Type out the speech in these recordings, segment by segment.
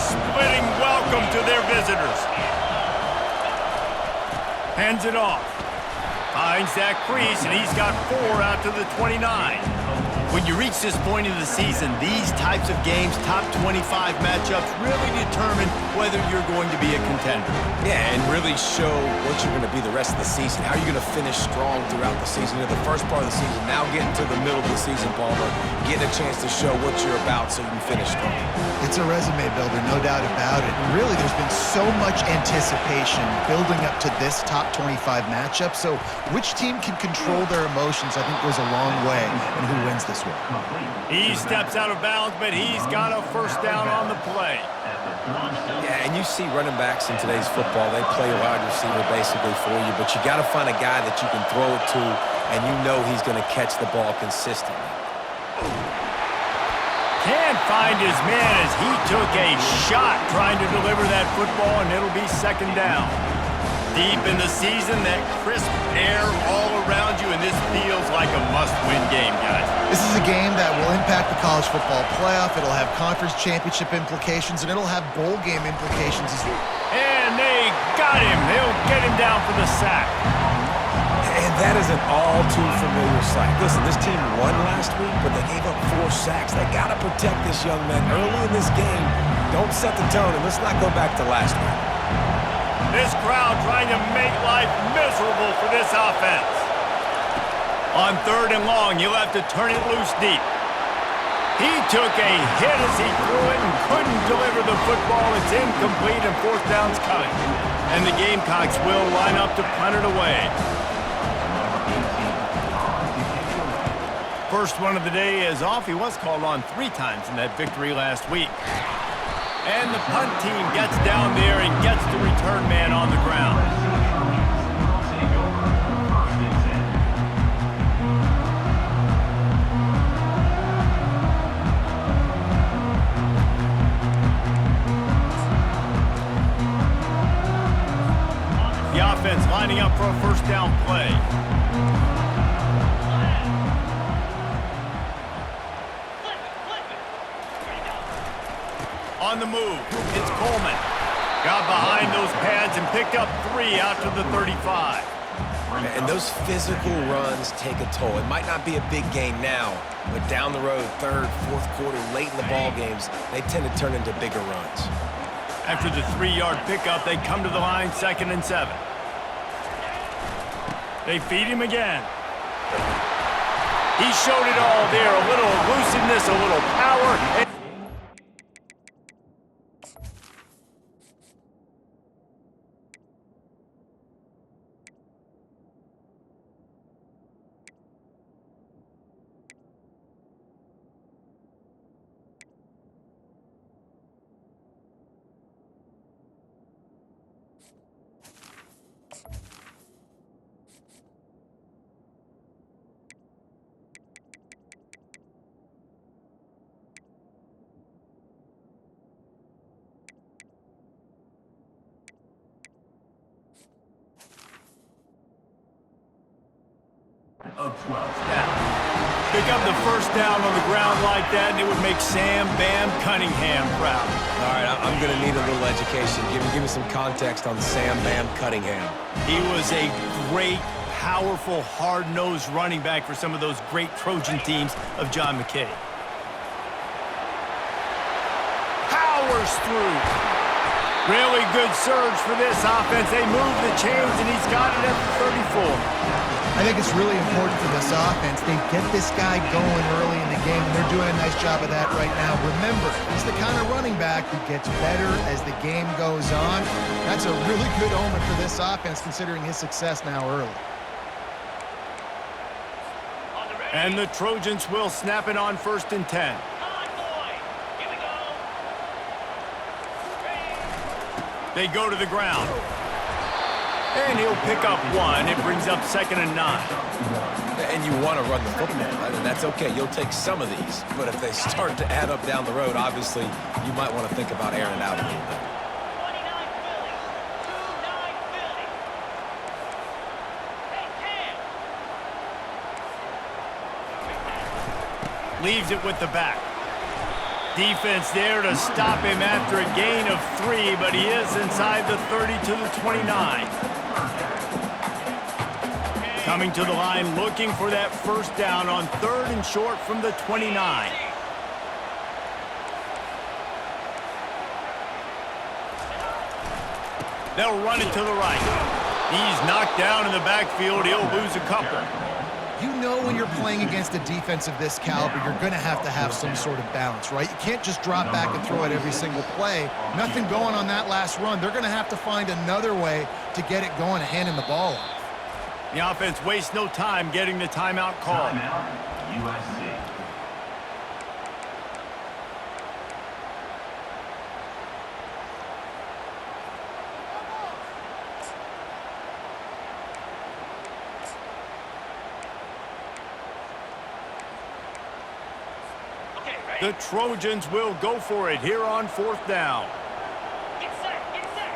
splitting welcome to their visitors. Hands it off. Finds that crease, and he's got 4 out to the 29. When you reach this point in the season, these types of games, top 25 matchups, really determine whether you're going to be a contender. Yeah, and really show what you're going to be the rest of the season. How you're going to finish strong throughout the season. The first part of the season, now getting to the middle of the season, Polo, getting a chance to show what you're about so you can finish strong. It's a resume builder, no doubt about it. And really, there's been so much anticipation building up to this top 25 matchup. So which team can control their emotions, I think, goes a long way in who wins this one. He steps out of bounds, but he's got a first down on the play. Yeah, and you see running backs in today's football, they play a wide receiver basically for you, but you got to find a guy that you can throw it to, and you know he's going to catch the ball consistently. Can't find his man as he took a shot trying to deliver that football, and it'll be second down. Deep in the season, that crisp air all around you, and this feels like a must-win game, guys. This is a game that will impact the college football playoff. It'll have conference championship implications, and it'll have bowl game implications as well. And they got him. They'll get him down for the sack. And that is an all-too-familiar sight. Listen, this team won last week, but they gave up 4 sacks. They got to protect this young man early in this game. Don't set the tone, and let's not go back to last week. This crowd trying to make life miserable for this offense. On 3rd and long, you'll have to turn it loose deep. He took a hit as he threw it and couldn't deliver the football. It's incomplete, and 4th down's coming. And the Gamecocks will line up to punt it away. First one of the day is off. He was called on 3 times in that victory last week. And the punt team gets down there and gets the return man on the ground. The offense lining up for a first down play. On the move, it's Coleman. Got behind those pads and picked up 3 out to the 35. And those physical runs take a toll. It might not be a big game now, but down the road, 3rd, 4th quarter, late in the ball games, they tend to turn into bigger runs. After the 3-yard pickup, they come to the line, 2nd and 7. They feed him again. He showed it all there, a little elusiveness, a little power. Of 12 down. Pick up the first down on the ground like that, and it would make Sam Bam Cunningham proud. All right, I'm going to need a little education. Give me some context on Sam Bam Cunningham. He was a great, powerful, hard-nosed running back for some of those great Trojan teams of John McKay. Powers through. Really good surge for this offense. They move the chains, and he's got it at the 34. I think it's really important for this offense. They get this guy going early in the game, and they're doing a nice job of that right now. Remember, he's the kind of running back who gets better as the game goes on. That's a really good omen for this offense, considering his success now early. And the Trojans will snap it on 1st and 10. They go to the ground. And he'll pick up 1. It brings up 2nd and 9. And you want to run the football. I mean, that's okay. You'll take some of these. But if they start to add up down the road, obviously, you might want to think about airing it out a little bit. Leaves it with the back. Defense there to stop him after a gain of 3, but he is inside the 30 to the 29. Coming to the line, looking for that first down on 3rd and short from the 29. They'll run it to the right. He's knocked down in the backfield. He'll lose a couple. You know when you're playing against a defense of this caliber, you're going to have some sort of balance, right? You can't just drop back and throw it every single play. Nothing going on that last run. They're going to have to find another way to get it going and hand him the ball off. The offense wastes no time getting the timeout called. Timeout, USC. The Trojans will go for it here on 4th down. Get set, get set.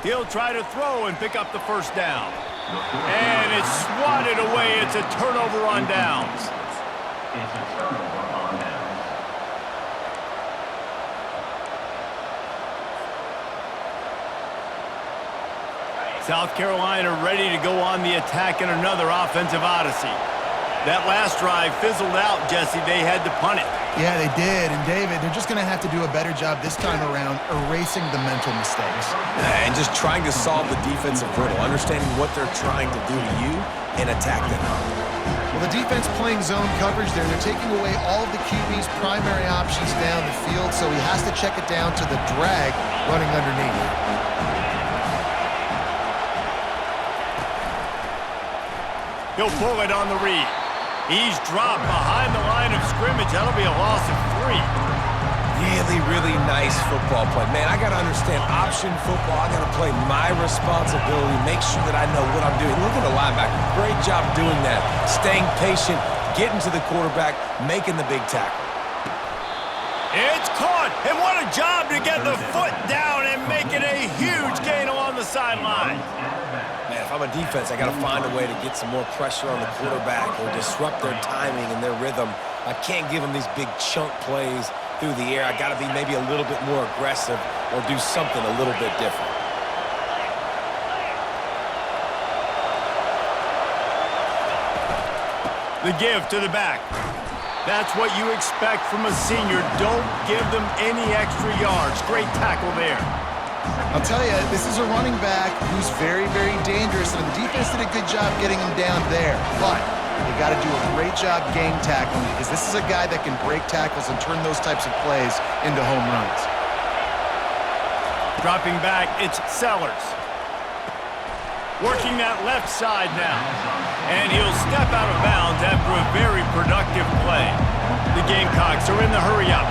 He'll try to throw and pick up the first down. And it's swatted away. It's a turnover on downs. It's a turnover on downs. South Carolina ready to go on the attack in another offensive odyssey. That last drive fizzled out, Jesse. They had to punt it. Yeah, they did. And, David, they're just going to have to do a better job this time around erasing the mental mistakes. And just trying to solve the defensive riddle, understanding what they're trying to do to you and attack them. Well, the defense playing zone coverage there. They're taking away all of the QB's primary options down the field, so he has to check it down to the drag running underneath. He'll pull it on the read. He's dropped behind the line of scrimmage. That'll be a loss of 3. Really, really nice football play. Man, I got to understand option football. I got to play my responsibility, make sure that I know what I'm doing. Look at the linebacker. Great job doing that. Staying patient, getting to the quarterback, making the big tackle. It's caught, and what a job to get the foot down and make it a huge gain along the sideline. Man, if I'm a defense, I got to find a way to get some more pressure on the quarterback or disrupt their timing and their rhythm. I can't give them these big chunk plays through the air. I got to be maybe a little bit more aggressive or do something a little bit different. The give to the back. That's what you expect from a senior. Don't give them any extra yards. Great tackle there. I'll tell you, this is a running back who's very, very dangerous, and the defense did a good job getting him down there. But they got to do a great job game tackling because this is a guy that can break tackles and turn those types of plays into home runs. Dropping back, it's Sellers. Working that left side now. And he'll step out of bounds after a very productive play. The Gamecocks are in the hurry-up.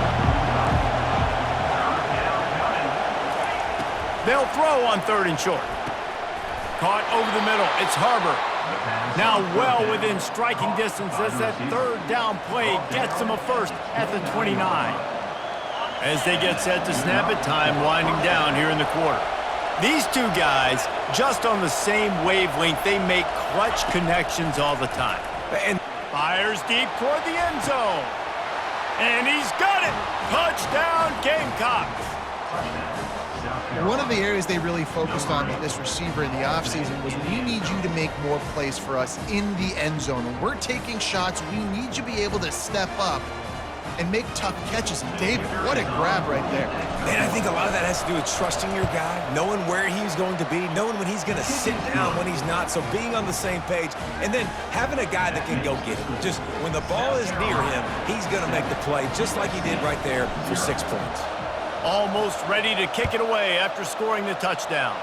They'll throw on 3rd and short. Caught over the middle. It's Harbor. Now well within striking distance as that 3rd down play gets them a first at the 29. As they get set to snap it, time winding down here in the quarter. These two guys, just on the same wavelength, they make clutch connections all the time. And fires deep toward the end zone. And he's got it! Touchdown, Gamecocks! One of the areas they really focused on with this receiver in the offseason was we need you to make more plays for us in the end zone. When we're taking shots, we need you to be able to step up and make tough catches. And David, what a grab right there. Man, I think a lot of that has to do with trusting your guy, knowing where he's going to be, knowing when he's going to sit down, when he's not, so being on the same page, and then having a guy that can go get it. Just when the ball is near him, he's going to make the play just like he did right there for 6 points. Almost ready to kick it away after scoring the touchdown.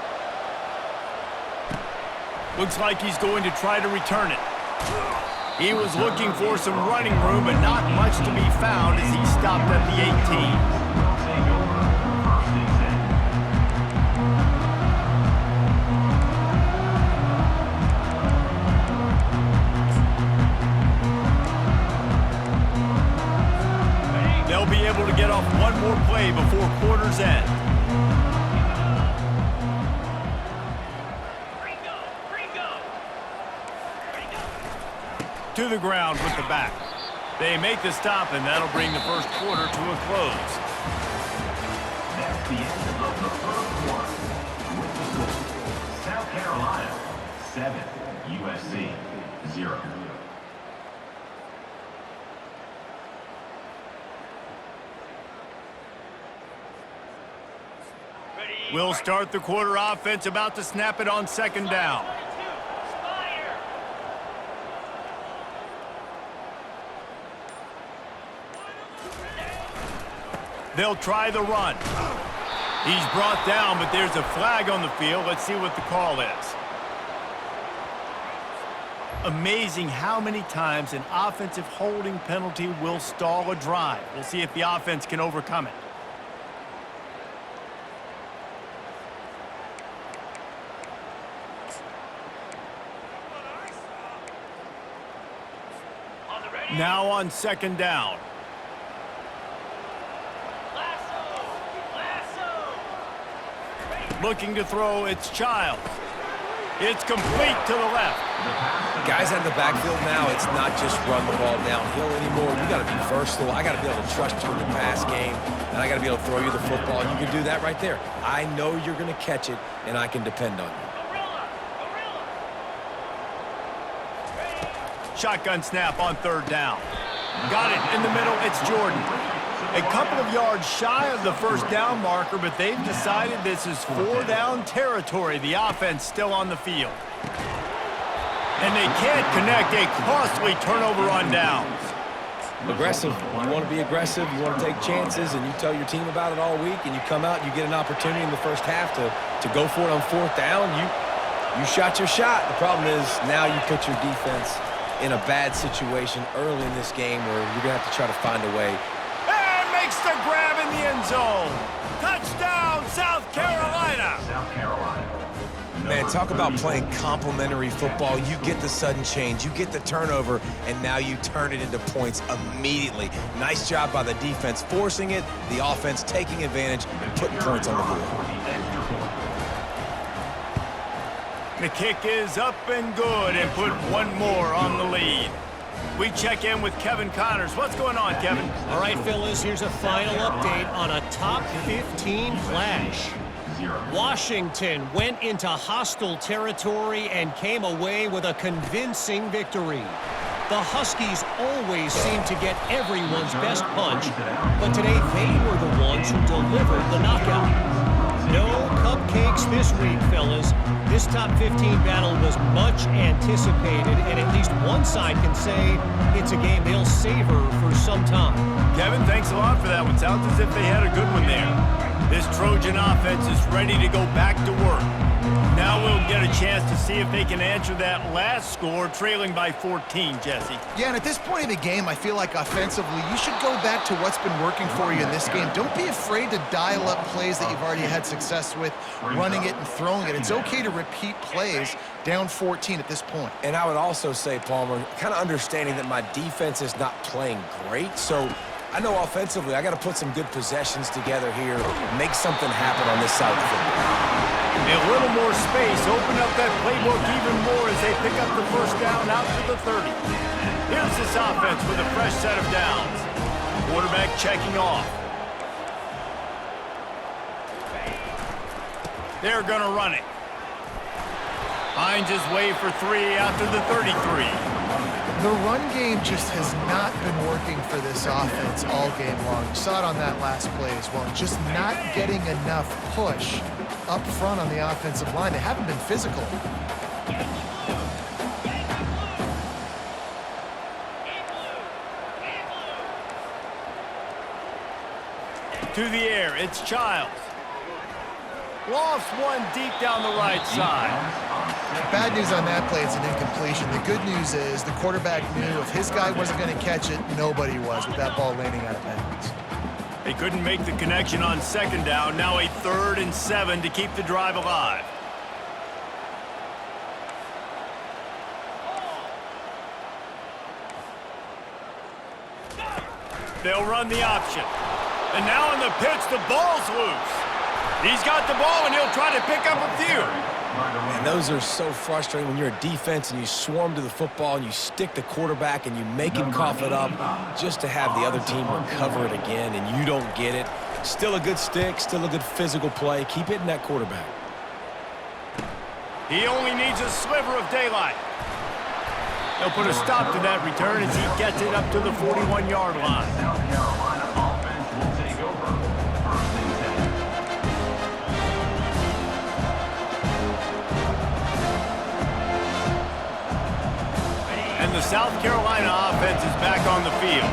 Looks like he's going to try to return it. He was looking for some running room, but not much to be found as he stopped at the 18. They'll be able to get off one more play before quarter's end. to the ground with the back. They make the stop, and that'll bring the first quarter to a close. That's the end of the first quarter. With the score, South Carolina 7, USC 0. We'll start the quarter offense, about to snap it on second down. They'll try the run. He's brought down, but there's a flag on the field. Let's see what the call is. Amazing how many times an offensive holding penalty will stall a drive. We'll see if the offense can overcome it. Now on second down. Looking to throw, it's Childs. It's complete to the left. Guys out in the backfield now, it's not just run the ball downhill anymore. You got to be versatile. I got to be able to trust you in the pass game, and I got to be able to throw you the football. You can do that right there. I know you're going to catch it, and I can depend on you. Shotgun snap on third down. Got it in the middle. It's Jordan. A couple of yards shy of the first down marker, but they've decided this is 4-down territory. The offense still on the field. And they can't connect a costly turnover on downs. Aggressive. You want to be aggressive. You want to take chances, and you tell your team about it all week, and you come out and you get an opportunity in the first half to go for it on fourth down. You shot your shot. The problem is now you put your defense in a bad situation early in this game where you're going to have to try to find a way. And makes the grab in the end zone. Touchdown, South Carolina. South Carolina. Man, talk about playing complementary football. You get the sudden change, you get the turnover, and now you turn it into points immediately. Nice job by the defense forcing it, the offense taking advantage and putting points on the board. The kick is up and good, and put one more on the lead. We check in with Kevin Connors. What's going on, Kevin? All right, fellas, here's a final update on a top 15 clash. Washington went into hostile territory and came away with a convincing victory. The Huskies always seem to get everyone's best punch, but today they were the ones who delivered the knockout. No cupcakes this week, fellas. This top 15 battle was much anticipated, and at least one side can say it's a game they'll savor for some time. Kevin, thanks a lot for that one. Sounds as if they had a good one there. This Trojan offense is ready to go back to work. Now we'll get a chance to see if they can answer that last score, trailing by 14, Jesse. Yeah, and at this point in the game, I feel like offensively, you should go back to what's been working for you in this game. Don't be afraid to dial up plays that you've already had success with, running it and throwing it. It's okay to repeat plays down 14 at this point. And I would also say, Palmer, kind of understanding that my defense is not playing great, so I know offensively I got to put some good possessions together here, make something happen on this side of the football. A little more space, open up that playbook even more as they pick up the first down out to the 30. Here's this offense with a fresh set of downs. Quarterback checking off. They're going to run it. Finds his way for 3 out to the 33. The run game just has not been working for this offense all game long. You saw it on that last play as well. Just not getting enough push up front on the offensive line. They haven't been physical. To the air, it's Childs. Lofts one deep down the right side. Bad news on that play, it's an incompletion. The good news is the quarterback knew if his guy wasn't going to catch it, nobody was with that ball landing out of bounds. They couldn't make the connection on second down. Now a 3rd and 7 to keep the drive alive. They'll run the option. And now on the pitch, the ball's loose. He's got the ball, and he'll try to pick up a few. And those are so frustrating when you're a defense and you swarm to the football and you stick the quarterback and you make him cough it up just to have the other team recover it again and you don't get it. Still a good stick, still a good physical play. Keep hitting that quarterback. He only needs a sliver of daylight. They'll put a stop to that return as he gets it up to the 41-yard line. South Carolina offense will take over. First and 10. And the South Carolina offense is back on the field.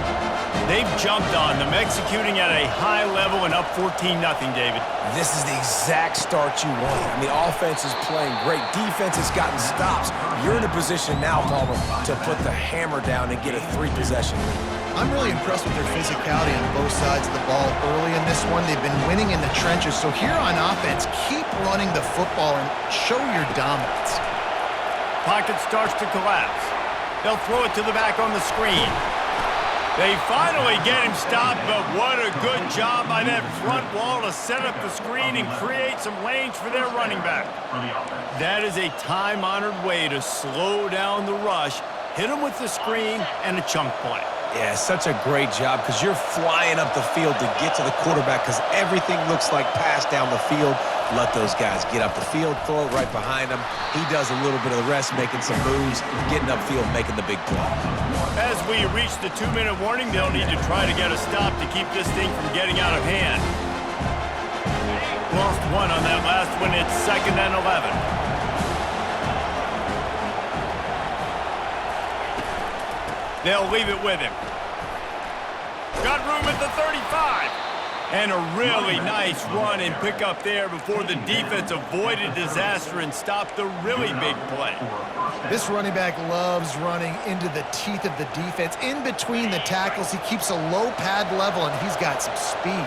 They've jumped on them, executing at a high level and up 14-0, David. This is the exact start you want. I mean, offense is playing great. Defense has gotten stops. You're in a position now, Palmer, to put the hammer down and get a 3-possession lead. I'm really impressed with their physicality on both sides of the ball early in this one. They've been winning in the trenches. So here on offense, keep running the football and show your dominance. Pocket starts to collapse. They'll throw it to the back on the screen. They finally get him stopped, but what a good job by that front wall to set up the screen and create some lanes for their running back. That is a time-honored way to slow down the rush, hit him with the screen, and a chunk play. Yeah, such a great job because you're flying up the field to get to the quarterback because everything looks like pass down the field. Let those guys get up the field, throw it right behind him. He does a little bit of the rest, making some moves, getting upfield, making the big play. As we reach the 2-minute warning, they'll need to try to get a stop to keep this thing from getting out of hand. Lost one on that last one. It's 2nd and 11. They'll leave it with him. Got room at the 35. And a really nice run and pick up there before the defense avoided disaster and stopped the really big play. This running back loves running into the teeth of the defense. In between the tackles, he keeps a low pad level, and he's got some speed.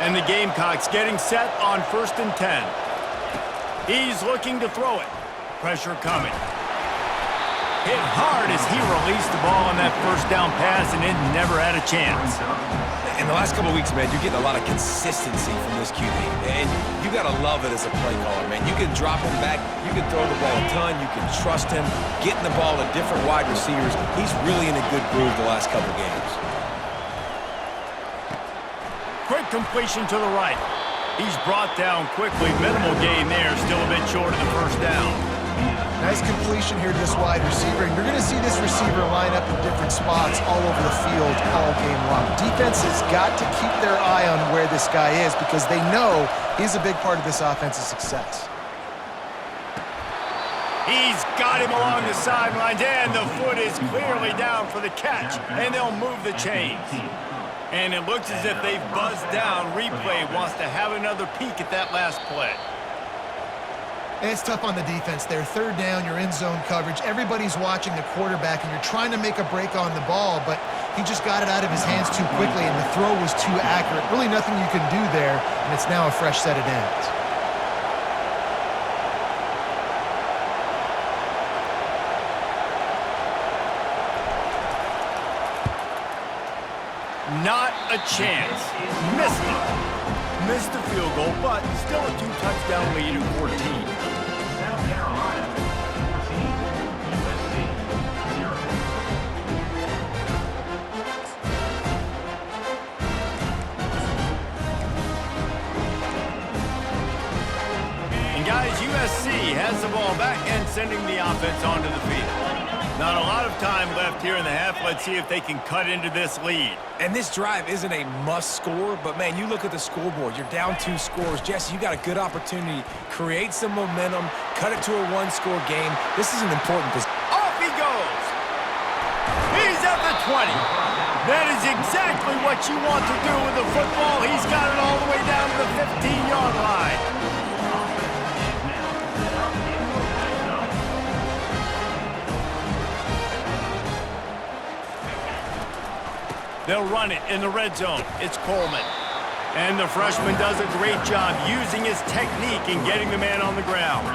And the Gamecocks getting set on 1st and 10. He's looking to throw it. Pressure coming. Hit hard as he released the ball on that first down pass, and it never had a chance. In the last couple of weeks, man, you're getting a lot of consistency from this QB, and you got to love it as a play caller, man. You can drop him back, you can throw the ball a ton, you can trust him, getting the ball to different wide receivers. He's really in a good groove the last couple of games. Quick completion to the right. He's brought down quickly. Minimal gain there, still a bit short of the first down. Nice completion here to this wide receiver. And you're going to see this receiver line up in different spots all over the field all game long. Defense has got to keep their eye on where this guy is because they know he's a big part of this offense's success. He's got him along the sidelines, and the foot is clearly down for the catch, and they'll move the chains. And it looks as if they've buzzed down. Replay wants to have another peek at that last play. And it's tough on the defense there. 3rd down, you're in zone coverage. Everybody's watching the quarterback, and you're trying to make a break on the ball, but he just got it out of his hands too quickly, and the throw was too accurate. Really nothing you can do there, and it's now a fresh set of downs. Not a chance. Missed it. Missed the field goal, but still a 2-touchdown lead at 14. South Carolina 14, USC 0. And guys, USC has the ball back and sending the offense onto the field. Not a lot of time left here in the half. Let's see if they can cut into this lead. And this drive isn't a must score, but man, you look at the scoreboard, you're down 2 scores. Jesse, you got a good opportunity. Create some momentum, cut it to a 1-score game. This is an important position. Off he goes. He's at the 20. That is exactly what you want to do with the football. He's got it all the way down to the 15-yard line. They'll run it in the red zone. It's Coleman. And the freshman does a great job using his technique and getting the man on the ground.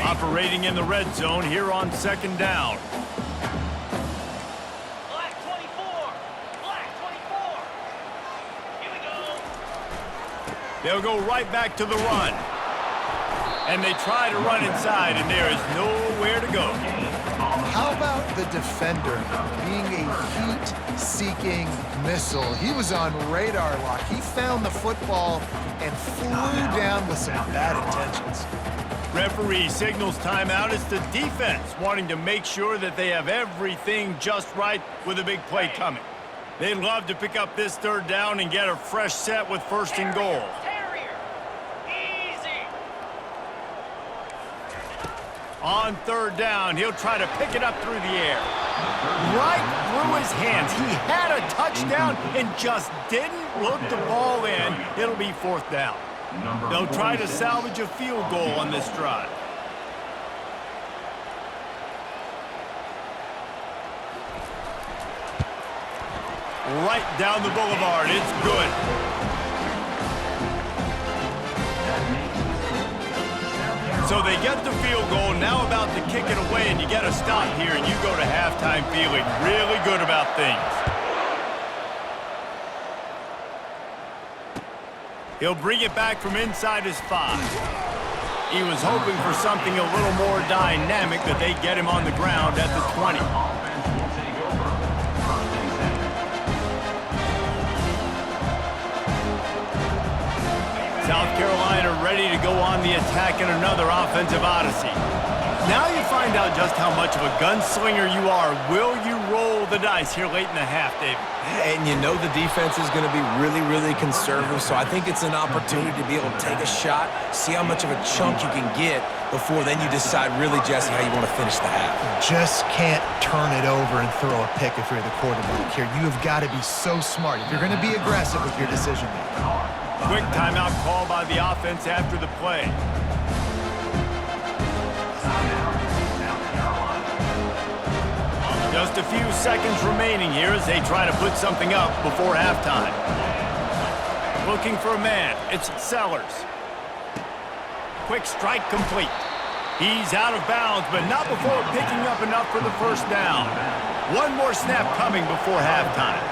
Operating in the red zone here on 2nd down. Black 24! Black 24! They'll go right back to the run. And they try to run inside, and there is nowhere to go. How about the defender being a heat-seeking missile? He was on radar lock. He found the football and flew down with some bad intentions. Referee signals timeout. It's the defense wanting to make sure that they have everything just right with a big play coming. They'd love to pick up this third down and get a fresh set with first and goal. On third down, he'll try to pick it up through the air. Right through his hands. He had a touchdown and just didn't look the ball in. It'll be fourth down. They'll try to salvage a field goal on this drive. Right down the boulevard. It's good. So they get the field goal, now about to kick it away, and you get a stop here, and you go to halftime feeling really good about things. He'll bring it back from inside his 5. He was hoping for something a little more dynamic, but they get him on the ground at the 20. South Carolina ready to go on the attack in another offensive odyssey. Now you find out just how much of a gunslinger you are. Will you roll the dice here late in the half, David? And you know the defense is going to be really, really conservative, so I think it's an opportunity to be able to take a shot, see how much of a chunk you can get before then you decide really, Jesse, how you want to finish the half. Just can't turn it over and throw a pick if you're the quarterback here. You have got to be so smart if you're going to be aggressive with your decision-making. Quick timeout call by the offense after the play. Just a few seconds remaining here as they try to put something up before halftime. Looking for a man. It's Sellers. Quick strike complete. He's out of bounds, but not before picking up enough for the first down. One more snap coming before halftime.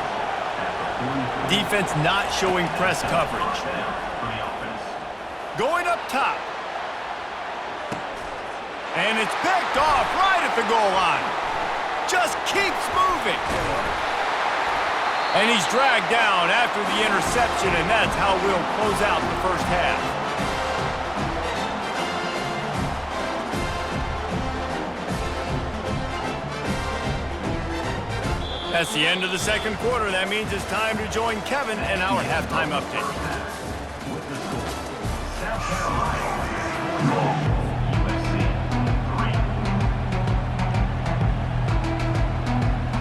Defense not showing press coverage. Going up top. And it's picked off right at the goal line. Just keeps moving. And he's dragged down after the interception, and that's how we'll close out the first half. That's the end of the second quarter. That means it's time to join Kevin in our halftime update.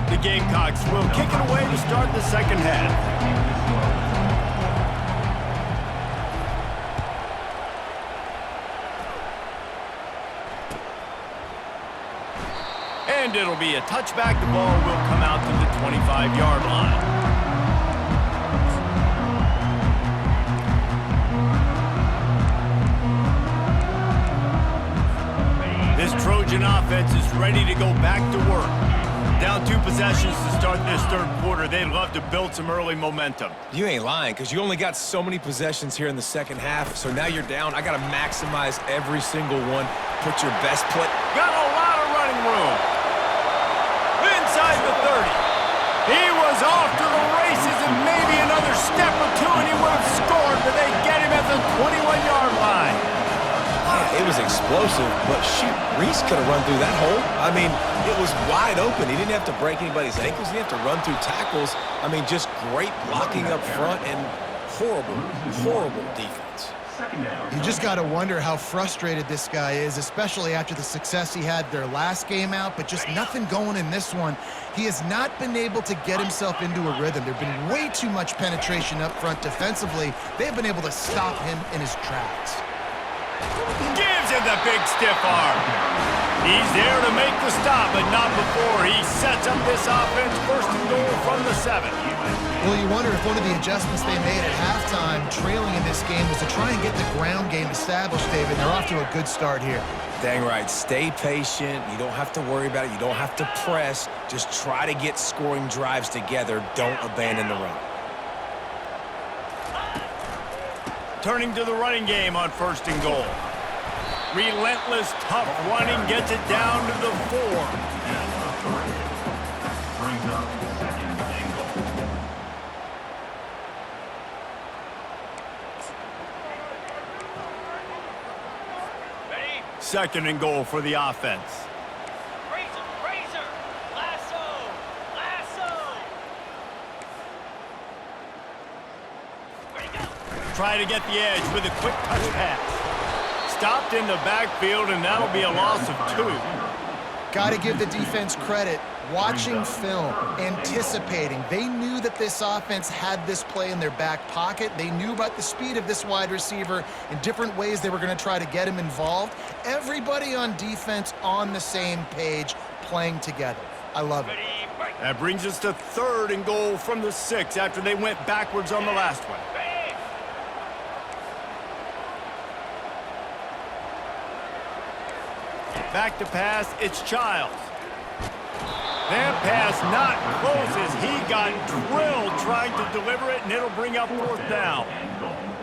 The Gamecocks will kick it away to start the second half. And it'll be a touchback. The ball will come out to the 25-yard line. This Trojan offense is ready to go back to work. Down 2 possessions to start this third quarter. They'd love to build some early momentum. You ain't lying, because you only got so many possessions here in the second half, so now you're down. I got to maximize every single one. Put your best play. Got a lot of running room. Inside the 30. He was off to the races, and maybe another step or two and he would have scored, but they get him at the 21-yard line. Yeah, it was explosive, but shoot, Reese could have run through that hole. I mean, it was wide open. He didn't have to break anybody's ankles. He didn't have to run through tackles. I mean, just great blocking up front and horrible, horrible defense. You just got to wonder how frustrated this guy is, especially after the success he had their last game out, but just nothing going in this one. He has not been able to get himself into a rhythm. There's been way too much penetration up front defensively. They've been able to stop him in his tracks. Gives him the big stiff arm. He's there to make the stop, but not before he sets up this offense first and goal from the 7. Well, you wonder if one of the adjustments they made at halftime, trailing in this game, was to try and get the ground game established, David. They're off to a good start here. Dang right. Stay patient. You don't have to worry about it. You don't have to press. Just try to get scoring drives together. Don't abandon the run. turning to the running game on 1st and goal. Relentless, tough running gets it down to the 4. Brings up 2nd and goal. Ready? 2nd and goal for the offense. Razor, lasso. Where'd he go? Try to get the edge with a quick touch pass. Stopped in the backfield, and that'll be a loss of 2. Got to give the defense credit. Watching film, anticipating. They knew that this offense had this play in their back pocket. They knew about the speed of this wide receiver in different ways they were going to try to get him involved. Everybody on defense on the same page, playing together. I love it. That brings us to 3rd and goal from the 6 after they went backwards on the last one. Back to pass, it's Childs. That pass not close as he got drilled trying to deliver it, and it'll bring up 4th down.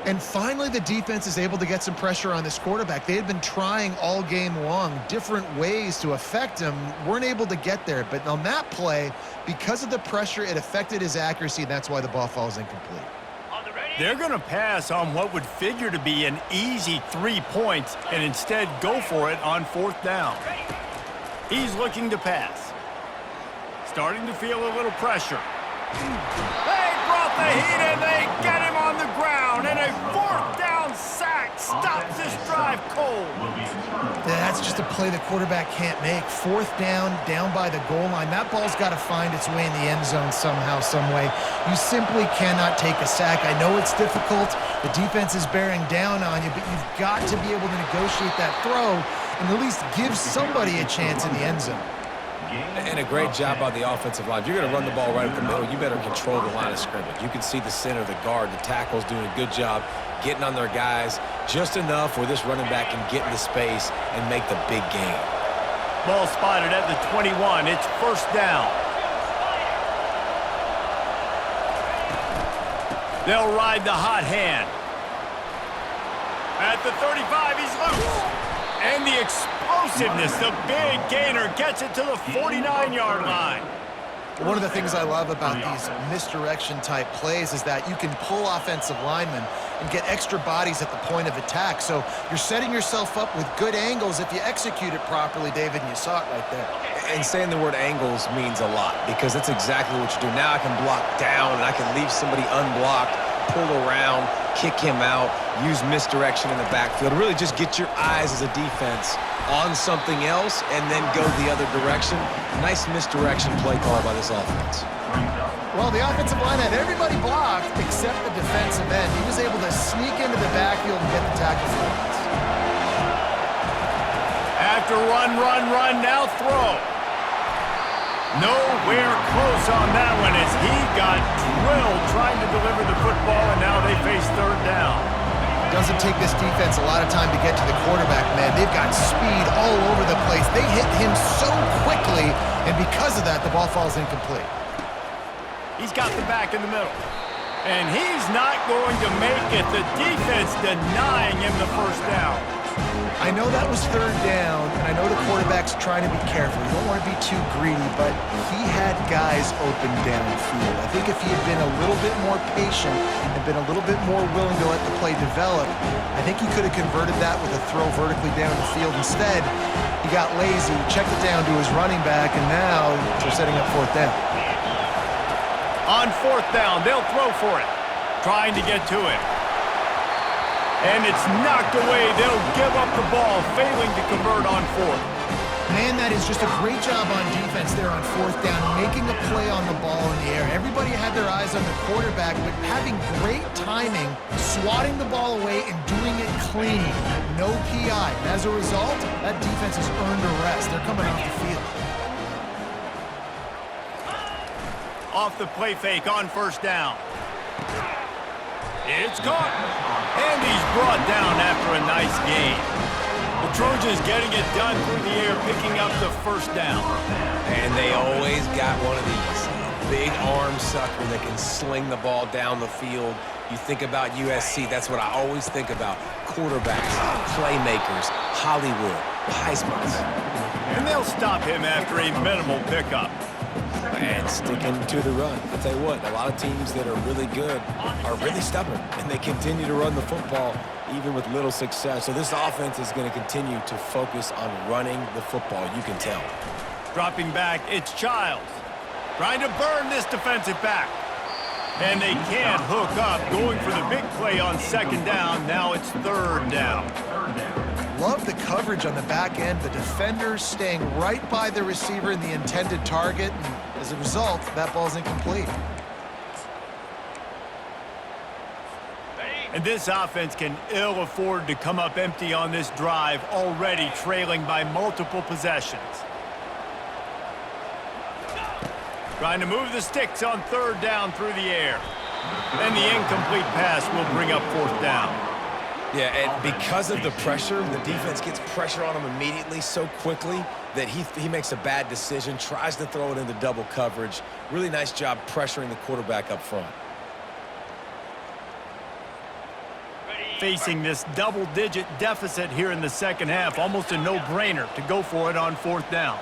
And finally, the defense is able to get some pressure on this quarterback. They had been trying all game long different ways to affect him, weren't able to get there. But on that play, because of the pressure, it affected his accuracy, and that's why the ball falls incomplete. They're going to pass on what would figure to be an easy 3 points and instead go for it on 4th down. He's looking to pass. Starting to feel a little pressure. They brought the heat and they get him on the ground, and a 4th down sack stops this drive cold. That's just a play the quarterback can't make. 4th down by the goal line. That ball's got to find its way in the end zone somehow, some way. You simply cannot take a sack. I know it's difficult. The defense is bearing down on you, but you've got to be able to negotiate that throw and at least give somebody a chance in the end zone. And a great job by the offensive line. If you're going to run the ball right up the middle, you better control the line of scrimmage. You can see the center, the guard, the tackles doing a good job getting on their guys just enough where this running back can get into space and make the big game. Ball spotted at the 21. It's 1st down. They'll ride the hot hand. At the 35, he's loose. And the explosiveness, the big gainer gets it to the 49-yard line. One of the things I love about these misdirection-type plays is that you can pull offensive linemen and get extra bodies at the point of attack. So you're setting yourself up with good angles if you execute it properly, David, and you saw it right there. And saying the word angles means a lot because that's exactly what you do. Now I can block down and I can leave somebody unblocked, pull around, kick him out, use misdirection in the backfield. Really just get your eyes as a defense on something else and then go the other direction. Nice misdirection play call by this offense. Well, the offensive line had everybody blocked except the defensive end. He was able to sneak into the backfield and get the tackle for once. After run, now throw. Nowhere close on that one as he got drilled trying to deliver the football, and now they face 3rd down. Doesn't take this defense a lot of time to get to the quarterback, man. They've got speed all over the place. They hit him so quickly, and because of that, the ball falls incomplete. He's got the back in the middle. And he's not going to make it. The defense denying him the 1st down. I know that was 3rd down, and I know the quarterback's trying to be careful. You don't want to be too greedy, but he had guys open downfield. I think if he had been a little bit more patient and been a little bit more willing to let the play develop, I think he could have converted that with a throw vertically down the field. Instead, he got lazy, checked it down to his running back, and now they're setting up 4th down. On 4th down, they'll throw for it, trying to get to it. And it's knocked away. They'll give up the ball, failing to convert on 4th. Man, that is just a great job on defense there on 4th down, making a play on the ball in the air. Everybody had their eyes on the quarterback, but having great timing, swatting the ball away and doing it clean. No PI. And as a result, that defense has earned a rest. They're coming off the field. Off the play fake on 1st down. It's caught. And he's brought down after a nice gain. The Trojans getting it done through the air, picking up the 1st down. And they always got one of these. big arm sucker that can sling the ball down the field. You think about USC, that's what I always think about. Quarterbacks, playmakers, Hollywood, Heisman's. And they'll stop him after a minimal pickup. And sticking to the run. I'll tell you what, a lot of teams that are really good are really stubborn, and they continue to run the football even with little success. So this offense is going to continue to focus on running the football, you can tell. Dropping back, it's Childs. Trying to burn this defensive back. And they can't hook up, going for the big play on second down. Now it's third down. Love the coverage on the back end. The defenders staying right by the receiver in the intended target. And as a result, that ball's incomplete. And this offense can ill afford to come up empty on this drive, already trailing by multiple possessions. Trying to move the sticks on third down through the air. And the incomplete pass will bring up fourth down. Yeah, and because of the pressure, the defense gets pressure on him immediately so quickly that he makes a bad decision, tries to throw it into double coverage. Really nice job pressuring the quarterback up front. Facing this double-digit deficit here in the second half, almost a no-brainer to go for it on fourth down.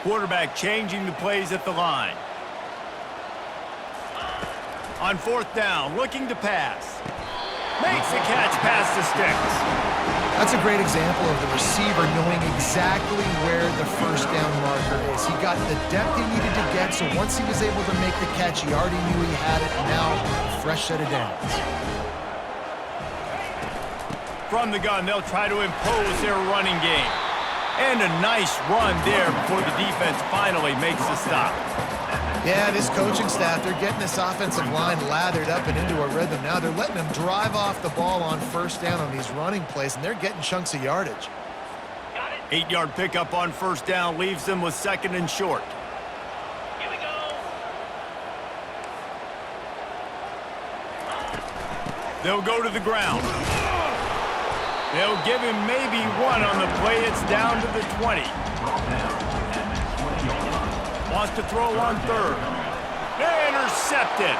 Quarterback changing the plays at the line. On fourth down, looking to pass. Makes the catch past the sticks. That's a great example of the receiver knowing exactly where the first down marker is. He got the depth he needed to get, so once he was able to make the catch, he already knew he had it. Now, a fresh set of downs. From the gun, they'll try to impose their running game. And a nice run there before the defense finally makes the stop. Yeah, this coaching staff, they're getting this offensive line lathered up and into a rhythm. Now they're letting them drive off the ball on first down on these running plays, and they're getting chunks of yardage. 8-yard pickup on first down leaves them with second and short. Here we go. They'll go to the ground. They'll give him maybe one on the play. It's down to the 20. Wants to throw on third. Intercepted.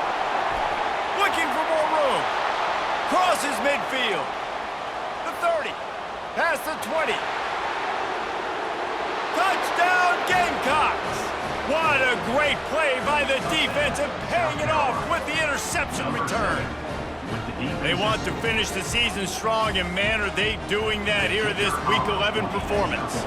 Looking for more room. Crosses midfield. The 30. Past the 20. Touchdown Gamecocks. What a great play by the defense and paying it off with the interception return. They want to finish the season strong, and man, are they doing that here this Week 11 performance.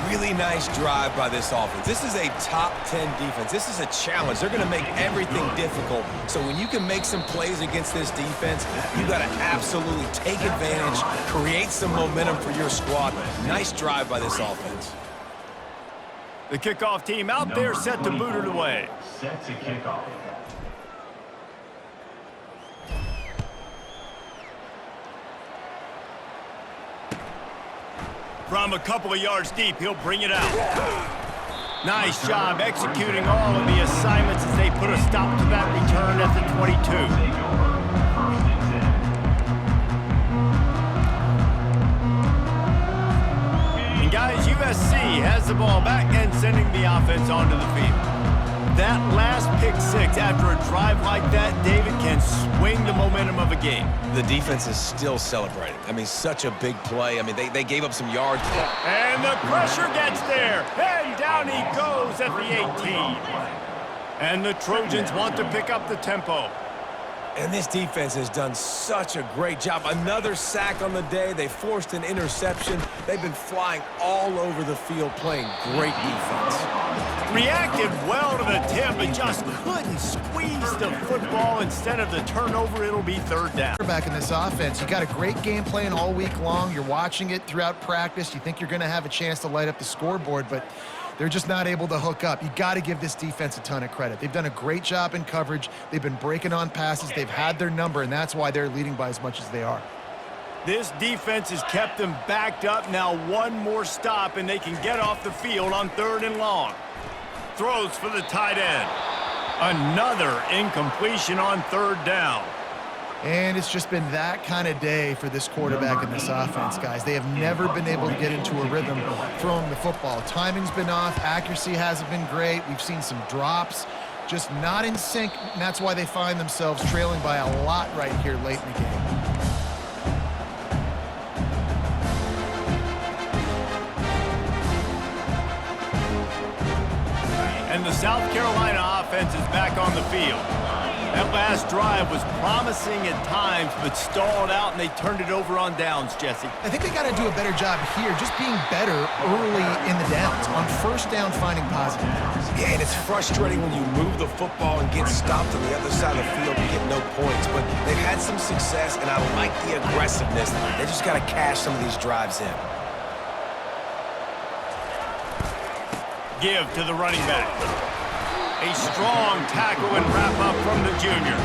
Really nice drive by this offense. This is a top 10 defense. This is a challenge. They're going to make everything difficult. So when you can make some plays against this defense, you got to absolutely take advantage, create some momentum for your squad. Nice drive by this offense. The kickoff team out there set to boot it away. Set to kick off. From a couple of yards deep, he'll bring it out. Nice job executing all of the assignments as they put a stop to that return at the 22. And guys, USC has the ball back and sending the offense onto the field. That last pick six after a drive like that, David, can swing the momentum of a game. The defense is still celebrating. I mean, such a big play. I mean, they gave up some yards. And the pressure gets there. And down he goes at the 18. And the Trojans want to pick up the tempo. And this defense has done such a great job. Another sack on the day. They forced an interception. They've been flying all over the field playing great defense. Reacted well to the tip, but just couldn't squeeze the football. Instead of the turnover, it'll be third down. Back in this offense, you got a great game plan all week long. You're watching it throughout practice. You think you're going to have a chance to light up the scoreboard, but they're just not able to hook up. You got to give this defense a ton of credit. They've done a great job in coverage. They've been breaking on passes. They've had their number, and that's why they're leading by as much as they are. This defense has kept them backed up. Now one more stop, and they can get off the field on third and long. Throws for the tight end. Another incompletion on third down. And it's just been that kind of day for this quarterback and this offense, guys. They have never been able to get into a rhythm throwing the football. Timing's been off. Accuracy hasn't been great. We've seen some drops, just not in sync, and that's why they find themselves trailing by a lot right here late in the game. And the South Carolina offense is back on the field. That last drive was promising at times, but stalled out, and they turned it over on downs, Jesse. I think they got to do a better job here, just being better early in the downs. On first down, finding positive downs. Yeah, and it's frustrating when you move the football and get stopped on the other side of the field and get no points. But they've had some success, and I like the aggressiveness. They just got to cash some of these drives in. Give to the running back. A strong tackle and wrap up from the junior.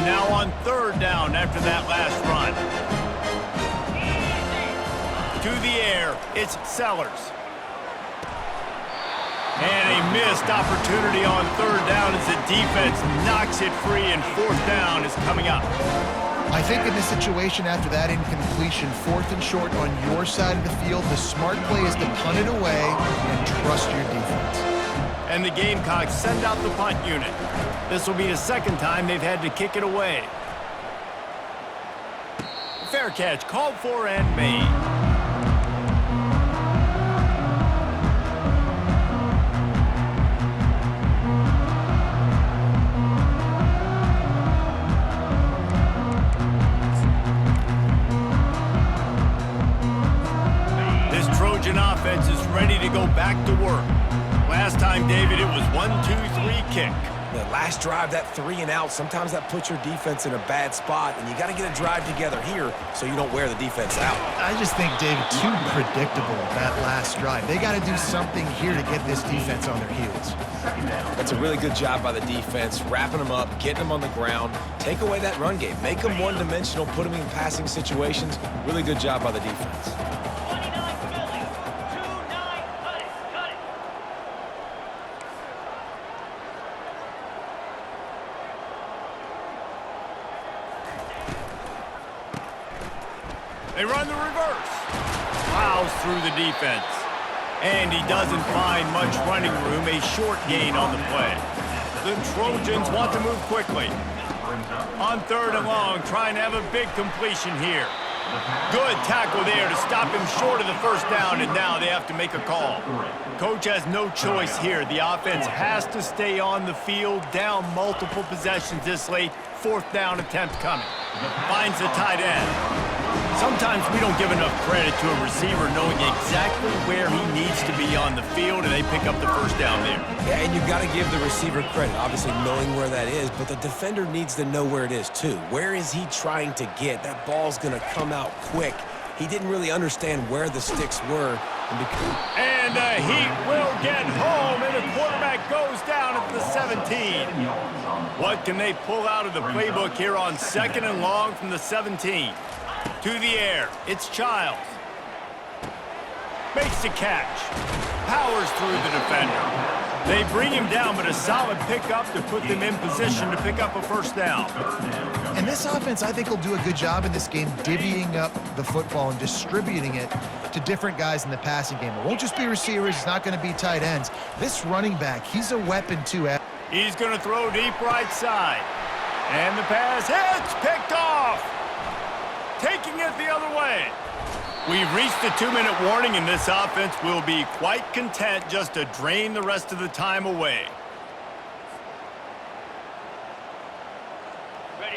Now on third down after that last run. To the air, it's Sellers. And a missed opportunity on third down as the defense knocks it free, and fourth down is coming up. I think in this situation after that incompletion, 4th and short on your side of the field, the smart play is to punt it away and trust your defense. And the Gamecocks send out the punt unit. This will be the second time they've had to kick it away. Fair catch, called for and made. This Trojan offense is ready to go back to work. Last time, David, it was 1-2-3 kick. The last drive, that 3 and out, sometimes that puts your defense in a bad spot, and you got to get a drive together here so you don't wear the defense out. I just think, David, too predictable, that last drive. They got to do something here to get this defense on their heels. That's a really good job by the defense, wrapping them up, getting them on the ground, take away that run game, make them one-dimensional, put them in passing situations. Really good job by the defense. They run the reverse. Plows through the defense. And he doesn't find much running room, a short gain on the play. The Trojans want to move quickly. On third and long, trying to have a big completion here. Good tackle there to stop him short of the first down, and now they have to make a call. Coach has no choice here. The offense has to stay on the field, down multiple possessions this late. Fourth down attempt coming. Finds the tight end. Sometimes we don't give enough credit to a receiver knowing exactly where he needs to be on the field, and they pick up the first down there. Yeah, and you've got to give the receiver credit, obviously knowing where that is, but the defender needs to know where it is too. Where is he trying to get? That ball's going to come out quick. He didn't really understand where the sticks were. And he will get home, and the quarterback goes down at the 17. What can they pull out of the playbook here on second and long from the 17? To the air, it's Childs. Makes the catch. Powers through the defender. They bring him down, but a solid pickup to put them in position to pick up a first down. And this offense, I think, will do a good job in this game divvying up the football and distributing it to different guys in the passing game. It won't just be receivers. It's not going to be tight ends. This running back, he's a weapon, too. He's going to throw deep right side. And the pass hits, picked off. Taking it the other way. We've reached the 2-minute warning, and this offense will be quite content just to drain the rest of the time away.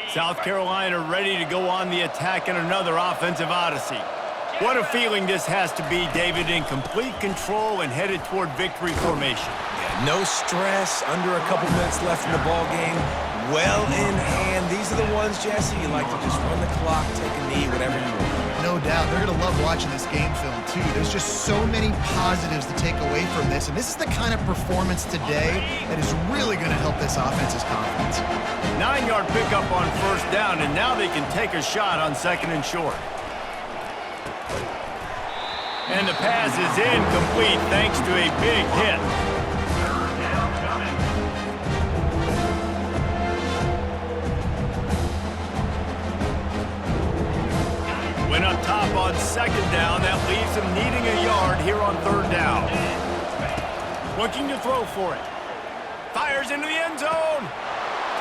South Carolina ready to go on the attack in another offensive odyssey. What a feeling this has to be, David, in complete control and headed toward victory formation. Yeah, no stress, under a couple minutes left in the ball game. Well in hand. These These are the ones, Jesse, you like to just run the clock, take a knee, whatever you want. No doubt. They're going to love watching this game film, too. There's just so many positives to take away from this, and this is the kind of performance today that is really going to help this offense's confidence. 9-yard pickup on first down, and now they can take a shot on second and short. And the pass is incomplete thanks to a big hit. Went up top on second down. That leaves him needing a yard here on third down. Looking to throw for it. Fires into the end zone.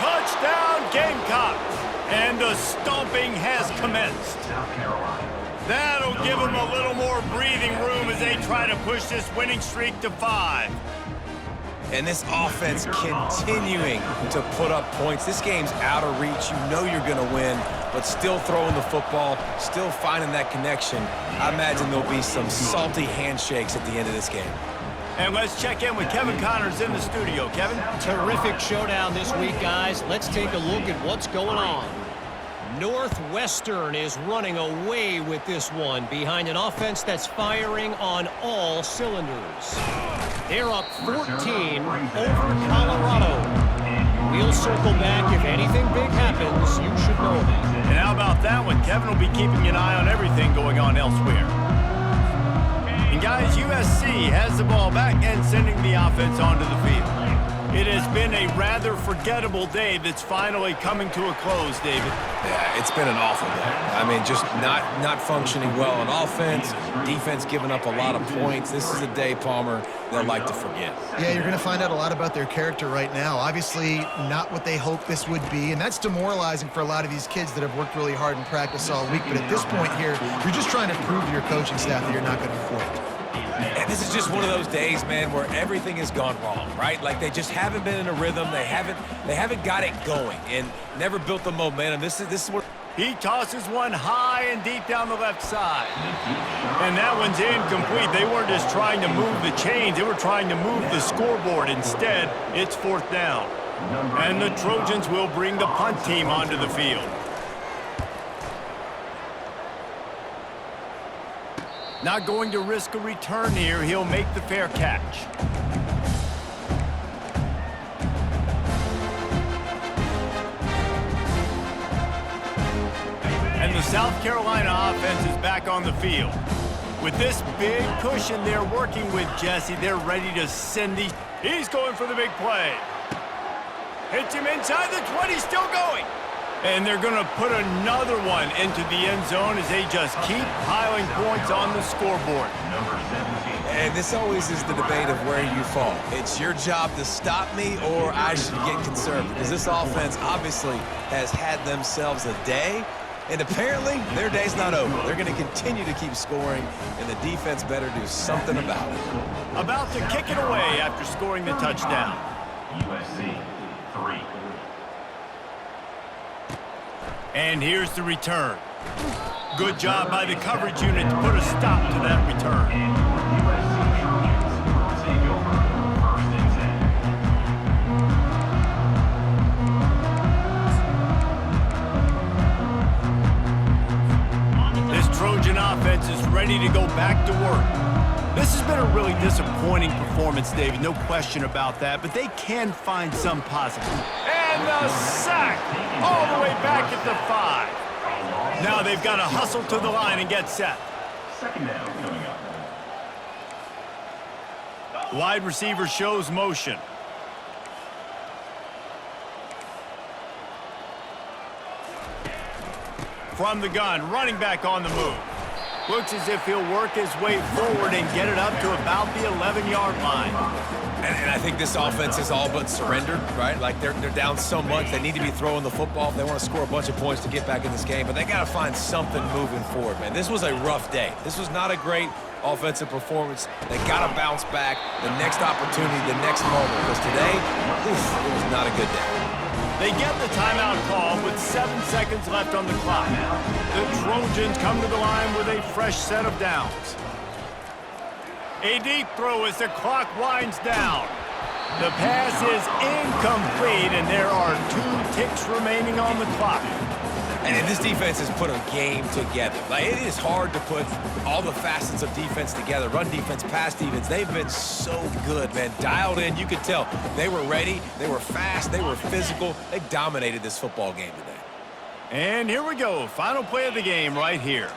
Touchdown, Gamecocks. And the stomping has commenced. South Carolina. That'll give them a little more breathing room as they try to push this winning streak to 5. And this offense continuing to put up points. This game's out of reach. You know you're going to win, but still throwing the football, still finding that connection. I imagine there'll be some salty handshakes at the end of this game. And let's check in with Kevin Connors in the studio. Kevin? Terrific showdown this week, guys. Let's take a look at what's going on. Northwestern is running away with this one behind an offense that's firing on all cylinders. They're up 14 over Colorado. We'll circle back. If anything big happens, you should know that. And how about that one? Kevin will be keeping an eye on everything going on elsewhere. And guys, USC has the ball back and sending the offense onto the field. It has been a rather forgettable day that's finally coming to a close, David. Yeah, it's been an awful day. I mean, just not functioning well on offense, defense giving up a lot of points. This is a day, Palmer, they'll like to forget. Yeah, you're going to find out a lot about their character right now. Obviously, not what they hoped this would be, and that's demoralizing for a lot of these kids that have worked really hard in practice all week. But at this point here, you're just trying to prove to your coaching staff that you're not going to quit. And this is just one of those days, man, where everything has gone wrong, right? Like they just haven't been in a rhythm. They haven't got it going and never built the momentum. This is what he tosses one high and deep down the left side. And that one's incomplete. They weren't just trying to move the chains. They were trying to move the scoreboard. Instead, it's fourth down. And the Trojans will bring the punt team onto the field. Not going to risk a return here. He'll make the fair catch. And the South Carolina offense is back on the field. With this big cushion they're working with, Jesse, they're ready to send these. He's going for the big play. Hits him inside the 20, still going. And they're going to put another one into the end zone as they just keep piling points on the scoreboard. And this always is the debate of where you fall. It's your job to stop me or I should get conservative. Because this offense obviously has had themselves a day. And apparently, their day's not over. They're going to continue to keep scoring, and the defense better do something about it. About to kick it away after scoring the touchdown. USC 3. And here's the return. Good job by the coverage unit to put a stop to that return. USC Trojans take over 1st and 10. This Trojan offense is ready to go back to work. This has been a really disappointing performance, David, no question about that, but they can find some positive. And the sack all the way back at the 5. Now they've got to hustle to the line and get set. Second down coming up. Wide receiver shows motion. From the gun, running back on the move. Looks as if he'll work his way forward and get it up to about the 11-yard line. And I think this offense is all but surrendered, right? Like they're down so much, they need to be throwing the football if they want to score a bunch of points to get back in this game. But they got to find something moving forward, man. This was a rough day. This was not a great offensive performance. They got to bounce back the next opportunity, the next moment. Because today, it was not a good day. They get the timeout call with 7 seconds left on the clock. The Trojans come to the line with a fresh set of downs. A deep throw as the clock winds down. The pass is incomplete, and there are 2 ticks remaining on the clock. And this defense has put a game together. Like, it is hard to put all the facets of defense together. Run defense, pass defense. They've been so good, man. Dialed in. You could tell they were ready. They were fast. They were physical. They dominated this football game today. And here we go. Final play of the game right here.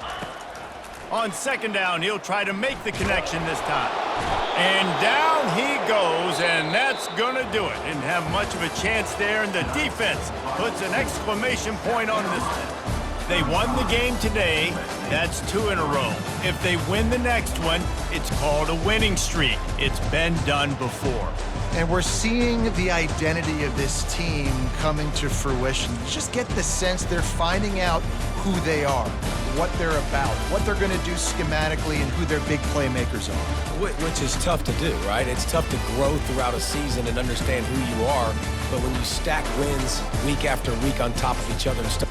On second down, he'll try to make the connection this time. And down he goes, and that's going to do it. Didn't have much of a chance there, and the defense puts an exclamation point on this one. They won the game today. That's 2 in a row. If they win the next one, it's called a winning streak. It's been done before. And we're seeing the identity of this team coming to fruition. You just get the sense they're finding out who they are, what they're about, what they're going to do schematically, and who their big playmakers are. Which is tough to do, right? It's tough to grow throughout a season and understand who you are. But when you stack wins week after week on top of each other and stuff,